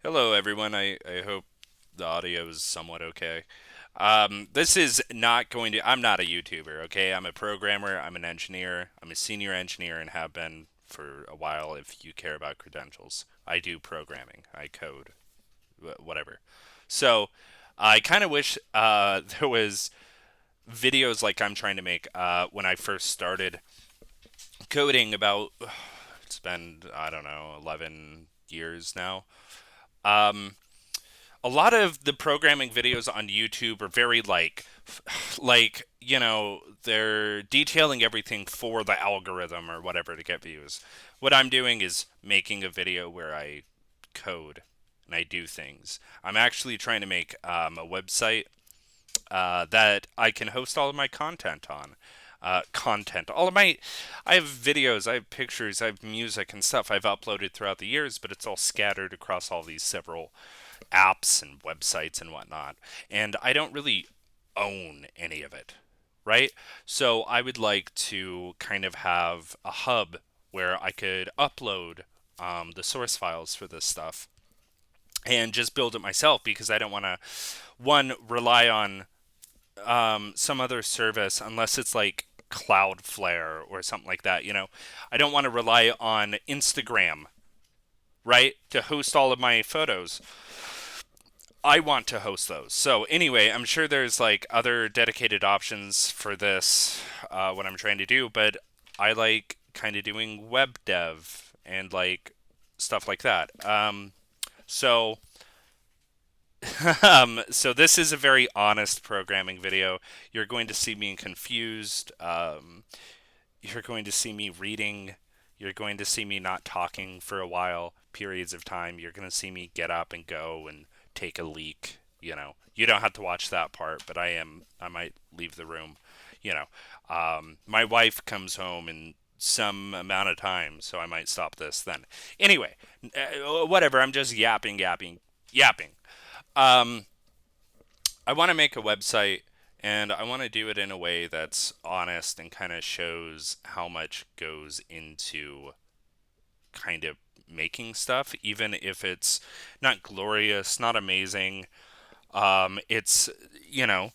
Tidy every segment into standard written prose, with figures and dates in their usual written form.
Hello, everyone. I hope the audio is somewhat okay. This is not going to, I'm not a YouTuber, okay? I'm a programmer, I'm an engineer, I'm a senior engineer, and have been for a while if you care about credentials. I do programming, I code, whatever. So I kind of wish there was videos like I'm trying to make when I first started coding about, it's been, I don't know, 11 years now. Um, a lot of the programming videos on YouTube are very they're detailing everything for the algorithm or whatever to get views. What I'm doing is making a video where I code and I do things. I'm actually trying to make a website that I can host all of my content on. I have videos, I have pictures, I have music and stuff I've uploaded throughout the years, but it's all scattered across all these several apps and websites and whatnot. And I don't really own any of it, right? So I would like to kind of have a hub where I could upload the source files for this stuff and just build it myself because I don't want to, one, rely on some other service unless it's like Cloudflare or something like that. I don't want to rely on Instagram, right, to host all of my photos. I want to host those. So anyway, I'm sure there's like other dedicated options for this, what I'm trying to do, but I like kind of doing web dev and like stuff like that. So so this is a very honest programming video. You're going to see me confused. You're going to see me reading. You're going to see me not talking for a while, periods of time. You're going to see me get up and go and take a leak. You don't have to watch that part, but I might leave the room. My wife comes home in some amount of time, so I might stop this then. Anyway, whatever. I'm just yapping, yapping, yapping. Um, I want to make a website and I want to do it in a way that's honest and kind of shows how much goes into kind of making stuff, even if it's not glorious, not amazing. It's, you know,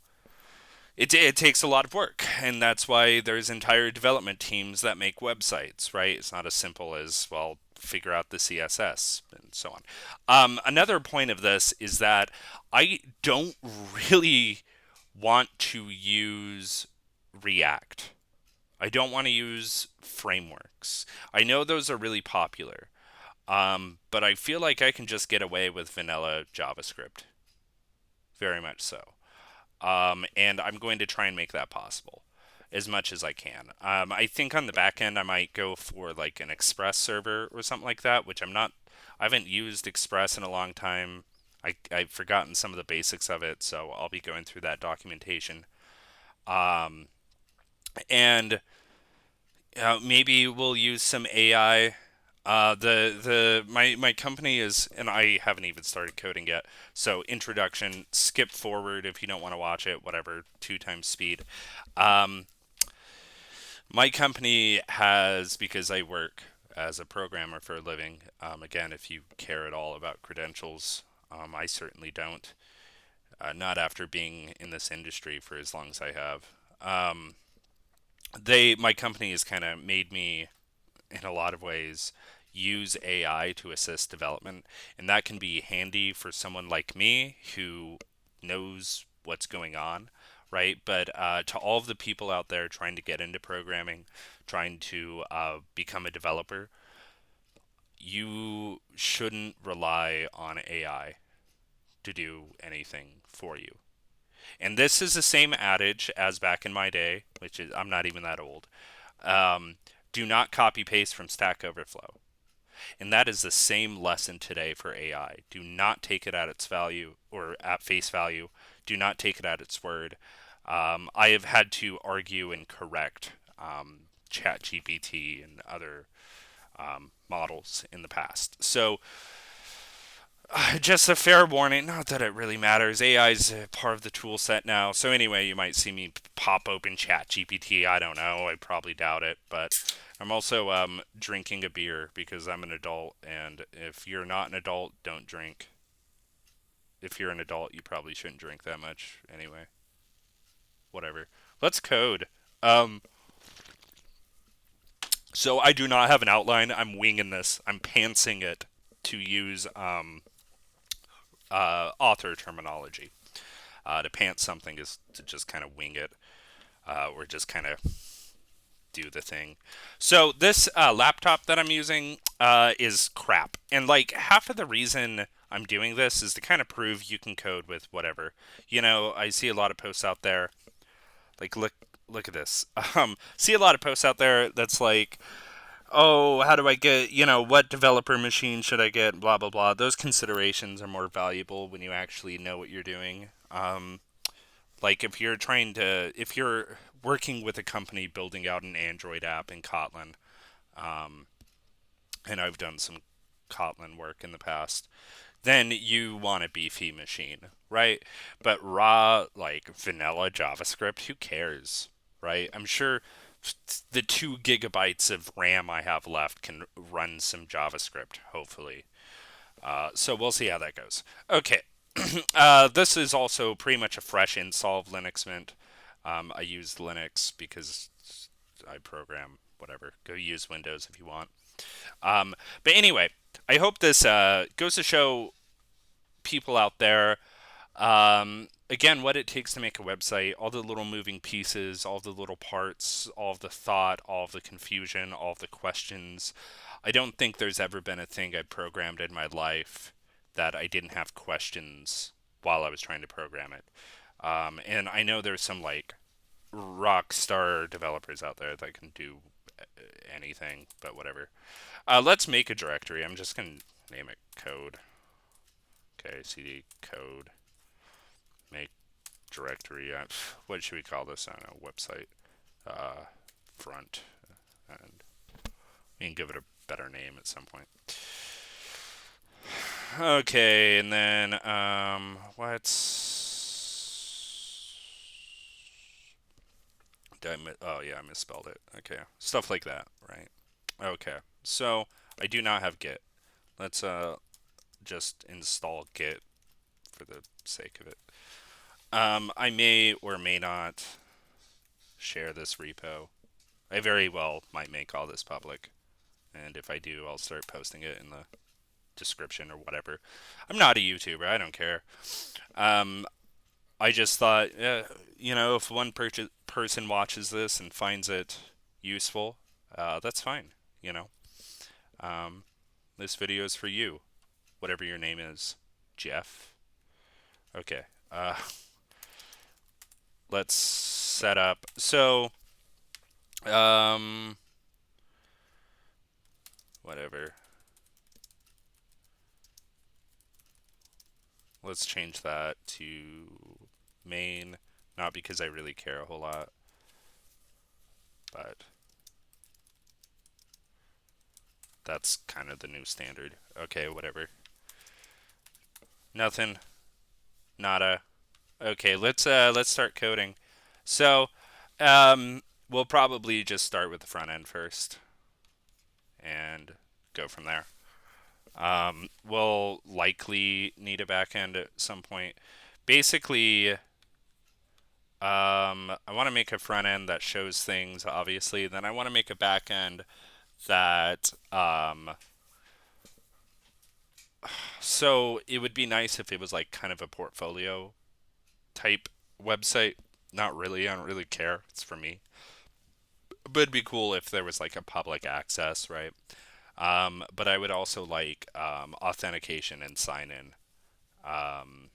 it takes a lot of work, and that's why there's entire development teams that make websites, right? It's not as simple as, well, figure out the CSS and so on. Another point of this is that I don't really want to use React. I don't want to use frameworks. I know those are really popular, but I feel like I can just get away with vanilla JavaScript, very much so. And I'm going to try and make that possible as much as I can. I think on the back end, I might go for like an Express server or something like that, which I'm not. I haven't used Express in a long time. I've forgotten some of the basics of it, so I'll be going through that documentation. Um, and maybe we'll use some AI. My company is, and I haven't even started coding yet. So introduction, skip forward if you don't want to watch it, whatever, two times speed. Um, my company has, because I work as a programmer for a living. Again, if you care at all about credentials, I certainly don't. Not after being in this industry for as long as I have. My company has kind of made me in a lot of ways use AI to assist development, and that can be handy for someone like me who knows what's going on, right? But to all of the people out there trying to get into programming, trying to become a developer, you shouldn't rely on AI to do anything for you. And this is the same adage as back in my day, which is I'm not even that old. Um, do not copy paste from Stack Overflow. And that is the same lesson today for AI. Do not take it at its value or at face value. Do not take it at its word. I have had to argue and correct ChatGPT and other models in the past. So, just a fair warning, not that it really matters. AI is a part of the tool set now. So, anyway, you might see me pop open ChatGPT. I don't know. I probably doubt it. But I'm also drinking a beer because I'm an adult. And if you're not an adult, don't drink. if you're an adult, you probably shouldn't drink that much anyway. Whatever. Let's code. Um, so I do not have an outline. I'm winging this. I'm pantsing it to use author terminology. To pants something is to just kind of wing it, or just kind of do the thing. So this laptop that I'm using is crap, and like half of the reason I'm doing this is to kind of prove you can code with whatever. I see a lot of posts out there. Like look at this. See a lot of posts out there that's like, oh, how do I get, what developer machine should I get? Blah blah blah. Those considerations are more valuable when you actually know what you're doing. Like if you're working with a company building out an Android app in Kotlin, um, and I've done some Kotlin work in the past, then you want a beefy machine, right? But raw, like vanilla JavaScript, who cares, right? I'm sure the 2 gigabytes of RAM I have left can run some JavaScript, hopefully. So we'll see how that goes. Okay, this is also pretty much a fresh install of Linux Mint. I use Linux because I program whatever. Go use Windows if you want. But anyway, I hope this goes to show people out there, again, what it takes to make a website, all the little moving pieces, all the little parts, all of the thought, all of the confusion, all of the questions. I don't think there's ever been a thing I programmed in my life that I didn't have questions while I was trying to program it. And I know there's some like rock star developers out there that can do anything, but whatever. Let's make a directory. I'm just going to name it code. Okay, cd code, make directory. What should we call this? I don't know, website front. And we can give it a better name at some point. Okay, and then oh yeah, I misspelled it. Okay, stuff like that, right? Okay, so I do not have Git. Let's just install Git for the sake of it. I may or may not share this repo. I very well might make all this public, and if I do, I'll start posting it in the description or whatever. I'm not a YouTuber. I don't care. Um, I just thought, if one person watches this and finds it useful, that's fine. You know, um, this video is for you, whatever your name is, Jeff. Okay. Let's set up. So, um, whatever. Let's change that to main, not because I really care a whole lot, but that's kind of the new standard. Okay, whatever. Nothing. Nada. Okay, let's start coding. So, we'll probably just start with the front end first and go from there. We'll likely need a back end at some point. Basically, I want to make a front end that shows things, obviously. Then I want to make a back end that, so it would be nice if it was like kind of a portfolio type website. Not really, I don't really care. It's for me. But it'd be cool if there was like a public access, right? But I would also like authentication and sign in, um,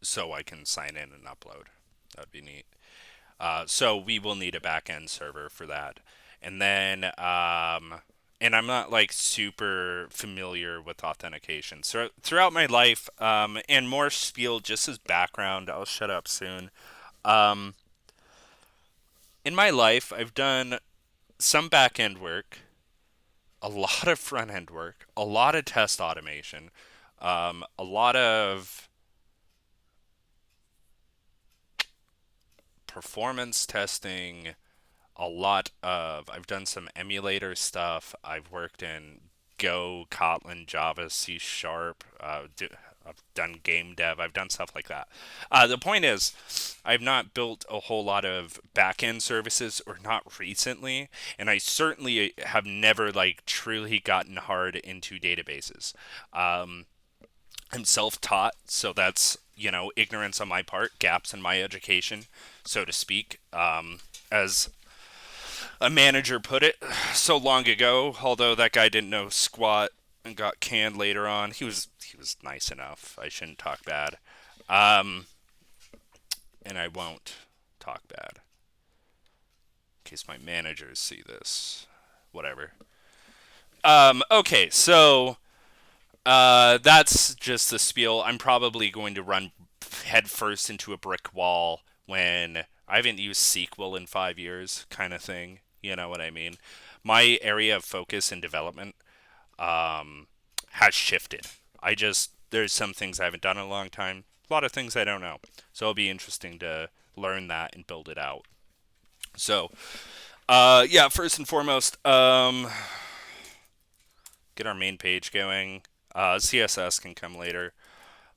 so I can sign in and upload. That'd be neat. So we will need a backend server for that. And then, and I'm not like super familiar with authentication. So throughout my life, and more spiel just as background, I'll shut up soon. Um, in my life, I've done some backend work, a lot of front end work, a lot of test automation, a lot of performance testing, I've done some emulator stuff. I've worked in Go, Kotlin, Java, C Sharp. I've done game dev. I've done stuff like that. The point is, I've not built a whole lot of back end services, or not recently, and I certainly have never like truly gotten hard into databases. Um, I'm self-taught, so that's, ignorance on my part, gaps in my education, so to speak. As a manager put it so long ago, although that guy didn't know squat and got canned later on. He was nice enough. I shouldn't talk bad. Um, and I won't talk bad in case my managers see this. Whatever. Okay, so that's just the spiel. I'm probably going to run headfirst into a brick wall when I haven't used SQL in 5 years, kind of thing. You know what I mean? My area of focus and development um, has shifted. There's some things I haven't done in a long time, a lot of things I don't know. So it'll be interesting to learn that and build it out. So, yeah, first and foremost, get our main page going. CSS can come later.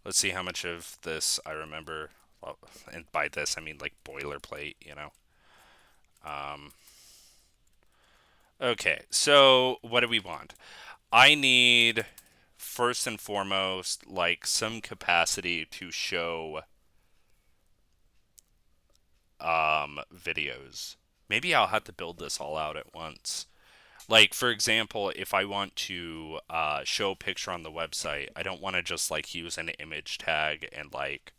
Let's see how much of this I remember. Well, and by this, I mean like boilerplate, you know. Um, okay, so what do we want? I need, first and foremost, like some capacity to show videos. Maybe I'll have to build this all out at once. Like, for example, if I want to show a picture on the website, I don't want to just like use an image tag and like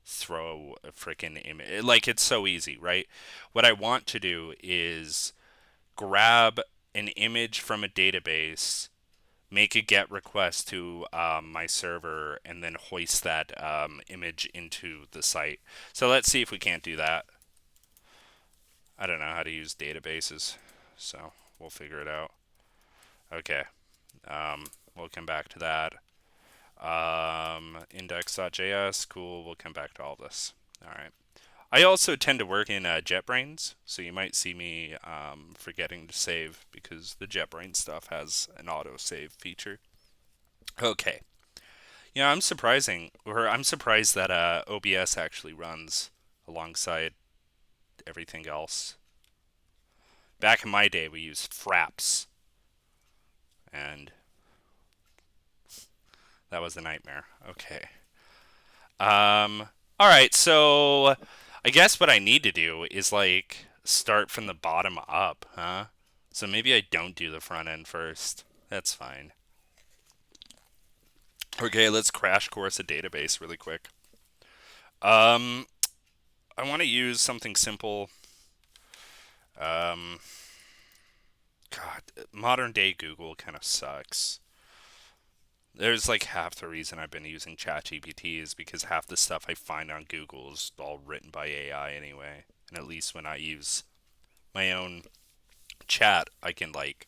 throw a freaking image. Like, it's so easy, right? What I want to do is grab an image from a database, make a GET request to my server, and then hoist that image into the site. So let's see if we can't do that. I don't know how to use databases, so we'll figure it out. Okay, we'll come back to that. Index.js, cool. We'll come back to all this. All right. I also tend to work in JetBrains, so you might see me forgetting to save because the JetBrains stuff has an auto save feature. Okay. Yeah, I'm surprised that OBS actually runs alongside everything else. Back in my day, we used Fraps, and that was a nightmare. Okay. All right, so I guess what I need to do is like start from the bottom up, huh? So maybe I don't do the front end first. That's fine. Okay, let's crash course a database really quick. Um, I want to use something simple. Um, God, modern day Google kind of sucks. There's like half the reason I've been using ChatGPT is because half the stuff I find on Google is all written by AI anyway. And at least when I use my own chat, I can like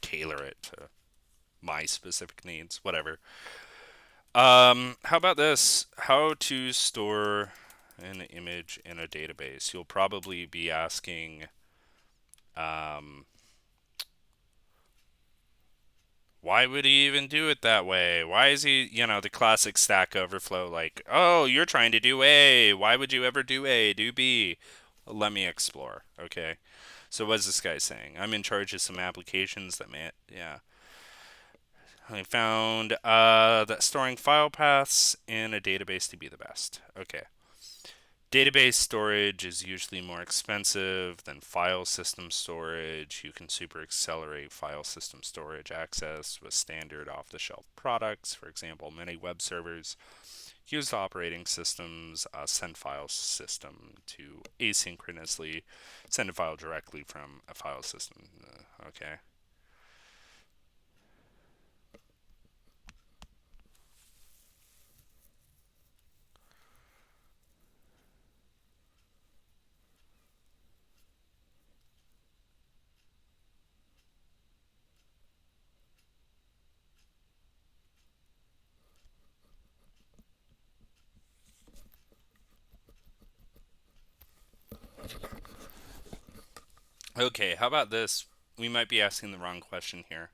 tailor it to my specific needs, whatever. How about this? How to store an image in a database. You'll probably be asking, um, why would he even do it that way? Why is he, the classic Stack Overflow, like, oh, you're trying to do A. Why would you ever do A? Do B. Let me explore. Okay. So what's this guy saying? I'm in charge of some applications that yeah. I found that storing file paths in a database to be the best. Okay. Database storage is usually more expensive than file system storage. You can super accelerate file system storage access with standard off-the-shelf products. For example, many web servers use operating systems send file system to asynchronously send a file directly from a file system. Okay. Okay, how about this? We might be asking the wrong question here.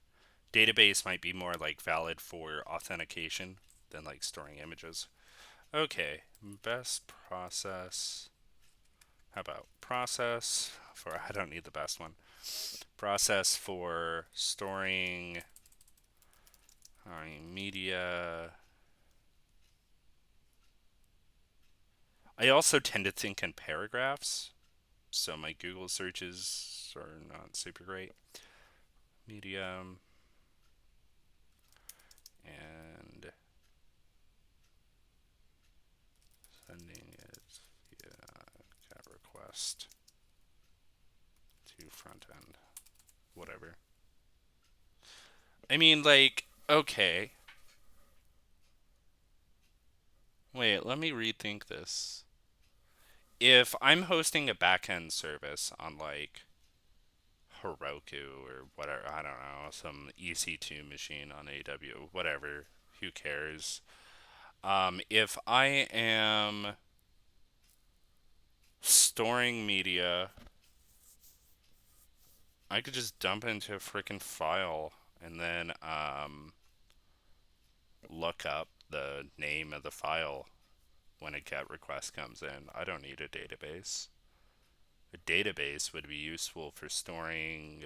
Database might be more like valid for authentication. than like storing images. Okay, best process. How about process for, I don't need the best one. Process for storing media. I also tend to think in paragraphs, so my Google searches are not super great. Medium and sending it via GET request to front end. Whatever. I mean, like, okay. Wait, let me rethink this. If I'm hosting a backend service on like Heroku or whatever, I don't know, some EC2 machine on AWS, whatever, who cares? If I am storing media, I could just dump it into a freaking file and then look up the name of the file when a GET request comes in. I don't need a database. A database would be useful for storing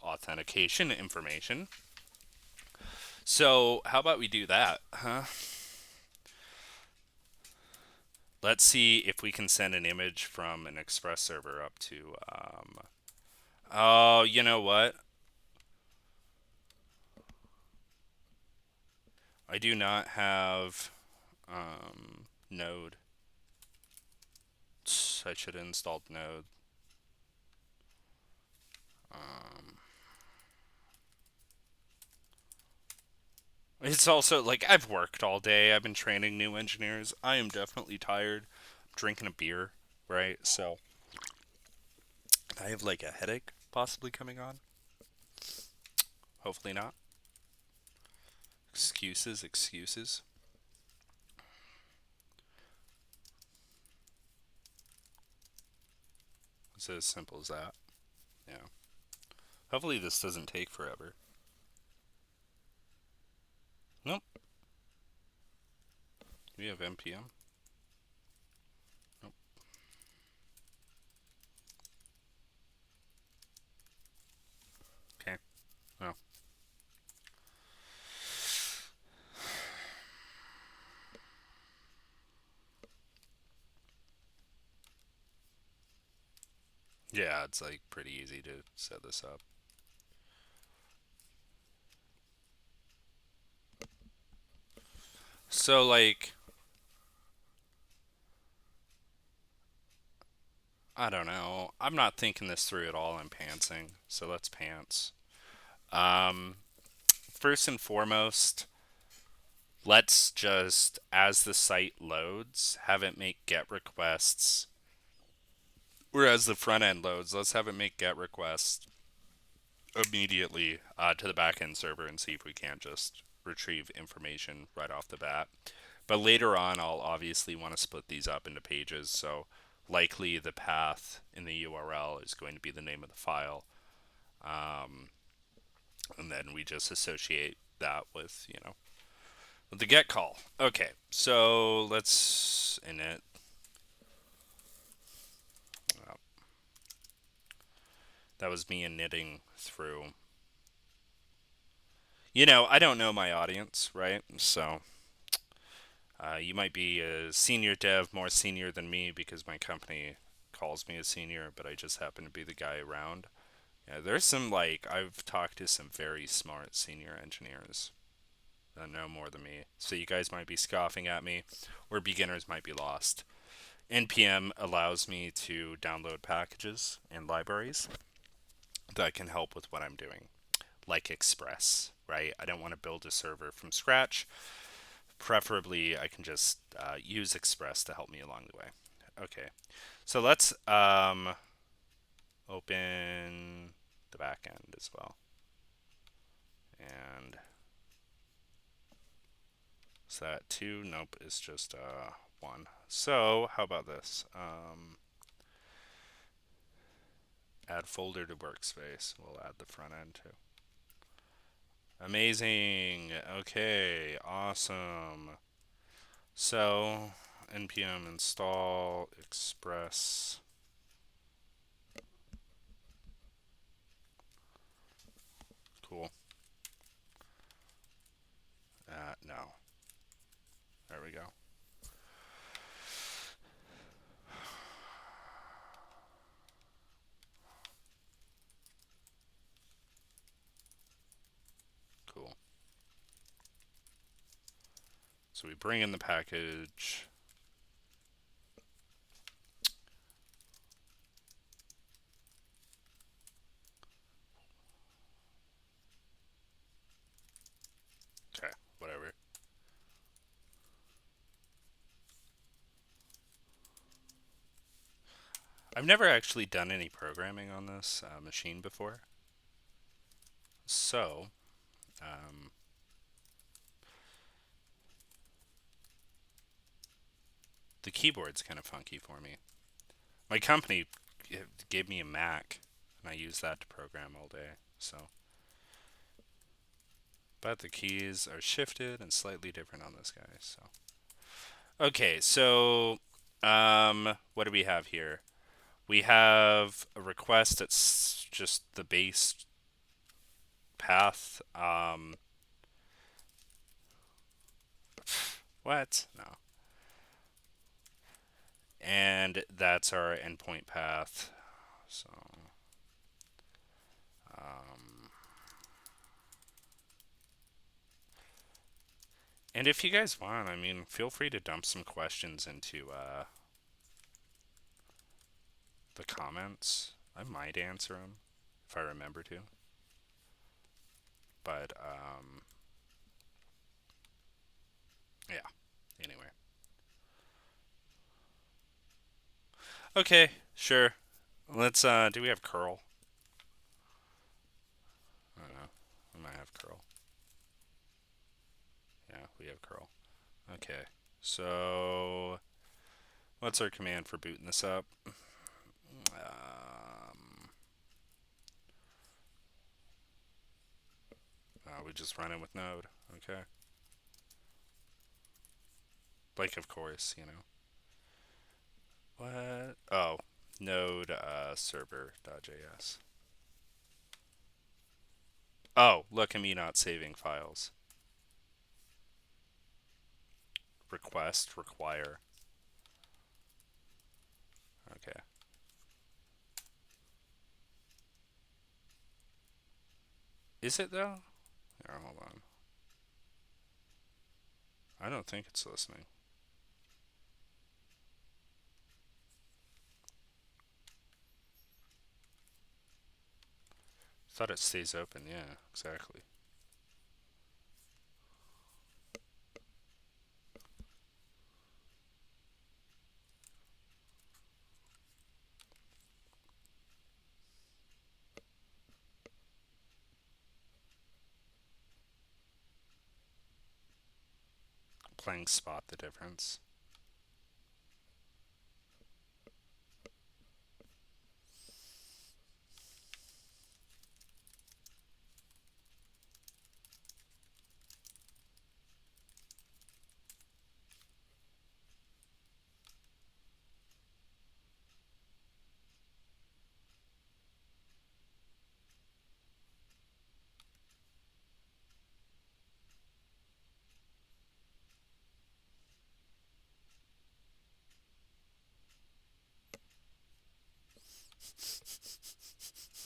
authentication information. So, how about we do that, huh? Let's see if we can send an image from an Express server up to. Oh, you know what? I do not have Node. I should have installed Node. Um, it's also like I've worked all day. I've been training new engineers. I am definitely tired. I'm drinking a beer, right? So I have like a headache possibly coming on. Hopefully not. Excuses, excuses. It's as simple as that. Yeah. Hopefully this doesn't take forever. Nope. We have npm. Nope. Okay. Well. Yeah, it's like pretty easy to set this up. So like I don't know. I'm not thinking this through at all. I'm pantsing. So let's pants. Um, First and foremost, let's just, as the site loads, have it make GET requests. Or as the front end loads, let's have it make GET requests immediately to the backend server and see if we can't just retrieve information right off the bat. But later on, I'll obviously want to split these up into pages. So likely the path in the URL is going to be the name of the file. Um, and then we just associate that with, with the get call. Okay, so let's init. Oh, that was me knitting through. I don't know my audience, right? So you might be a senior dev, more senior than me because my company calls me a senior, but I just happen to be the guy around. Yeah, there's some like I've talked to some very smart senior engineers that know more than me. So you guys might be scoffing at me, or beginners might be lost. NPM allows me to download packages and libraries that can help with what I'm doing, like Express, right? I don't want to build a server from scratch. Preferably, I can just use Express to help me along the way. Okay, so let's open the backend as well. And is that 2? Nope, it's just 1. So how about this? Add folder to workspace. We'll add the front end too. Amazing. Okay, awesome. So, npm install express. Cool. No. There we go. Cool. So we bring in the package. Okay, whatever. I've never actually done any programming on this machine before. So, um, the keyboard's kind of funky for me. My company gave me a Mac, and I use that to program all day. So, but the keys are shifted and slightly different on this guy. So, okay, so what do we have here? We have a request that's just the base path. What? No. And that's our endpoint path. So, um, and if you guys want, I mean, feel free to dump some questions into the comments. I might answer them if I remember to. But yeah. Anyway. Okay, sure. Let's. Do we have curl? I don't know. We might have curl. Yeah, we have curl. Okay. So, what's our command for booting this up? We just run it with Node. Okay. Like, of course, you know. What? Oh, Node server.js. Oh, look at me not saving files. Request, require. Okay. Is it though? Here, hold on. I don't think it's listening. Thought it stays open. Yeah, exactly. Playing spot the difference.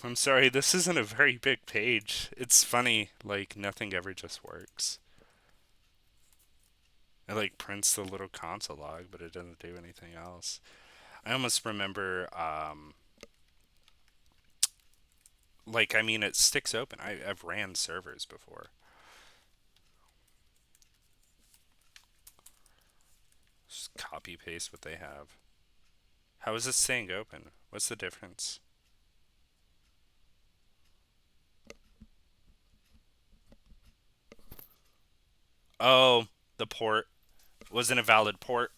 I'm sorry, this isn't a very big page. It's funny, like nothing ever just works. It like prints the little console log, but it doesn't do anything else. I almost remember, like I mean, it sticks open. I've ran servers before. Just copy paste what they have. How is this staying open? What's the difference? Oh, the port wasn't a valid port.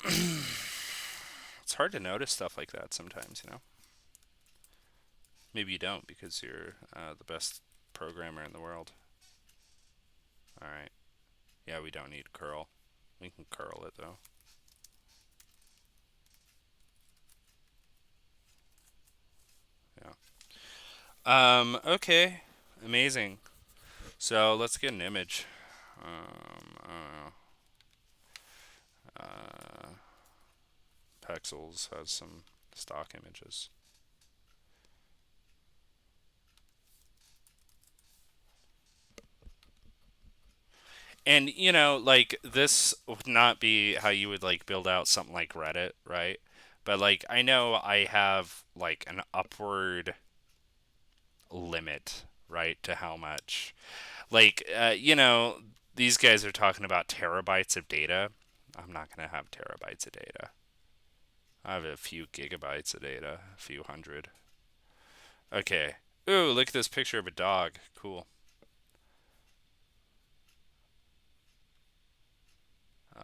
It's hard to notice stuff like that sometimes, you know. Maybe you don't because you're the best programmer in the world. All right. Yeah, we don't need curl. We can curl it though. Yeah. Okay. Amazing. So let's get an image. I don't know. Pexels has some stock images. And like this would not be how you would like build out something like Reddit, right? But like I know I have like an upward limit, right, to how much. Like these guys are talking about terabytes of data. I'm not going to have terabytes of data. I have a few gigabytes of data, a few hundred. Okay. Ooh, look at this picture of a dog. Cool.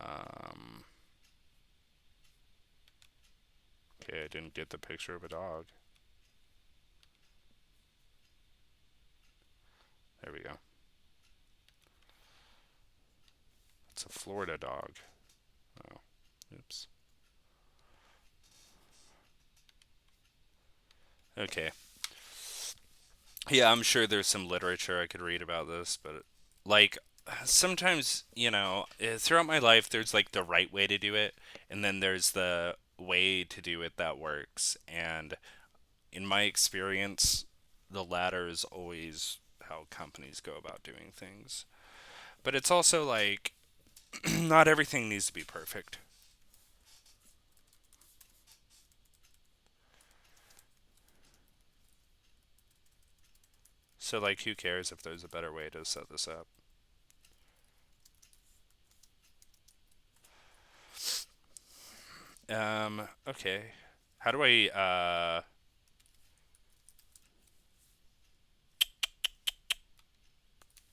Um, okay, I didn't get the picture of a dog. There we go. It's a Florida dog. Oh, oops. Okay. Yeah, I'm sure there's some literature I could read about this, but like sometimes, throughout my life, there's like the right way to do it, and then there's the way to do it that works. And in my experience, the latter is always how companies go about doing things. But it's also like not everything needs to be perfect. So like who cares if there's a better way to set this up? Okay. How do I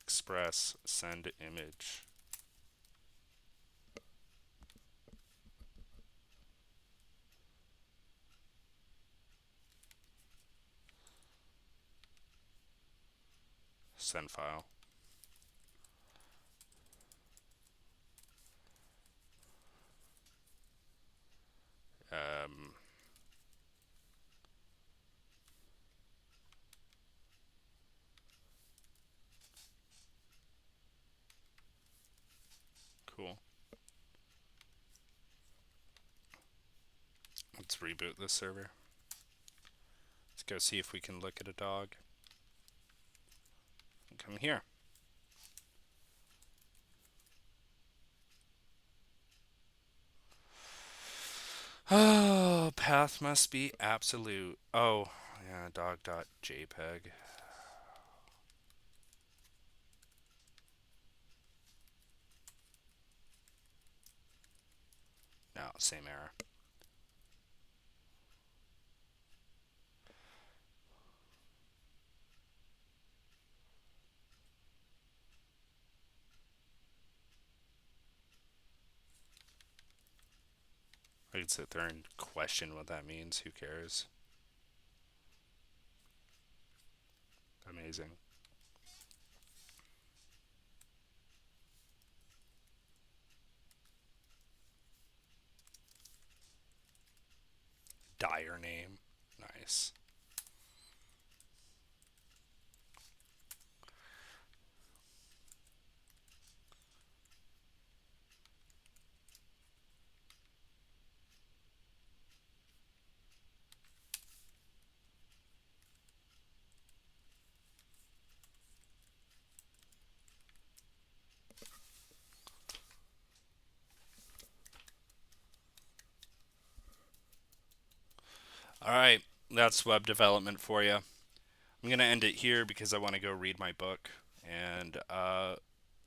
express send image? Send file. Um, cool. Let's reboot this server. Let's go see if we can look at a dog. Come here. Oh, path must be absolute. Oh, yeah, dog.jpg. No, same error. I could sit there and question what that means. Who cares? Amazing. Dire name. Nice. All right, that's web development for you. I'm gonna end it here because I want to go read my book and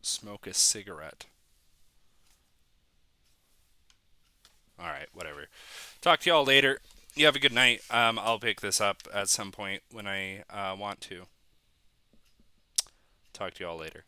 smoke a cigarette. All right, whatever. Talk to y'all later. You have a good night. I'll pick this up at some point when I want to. Talk to y'all later.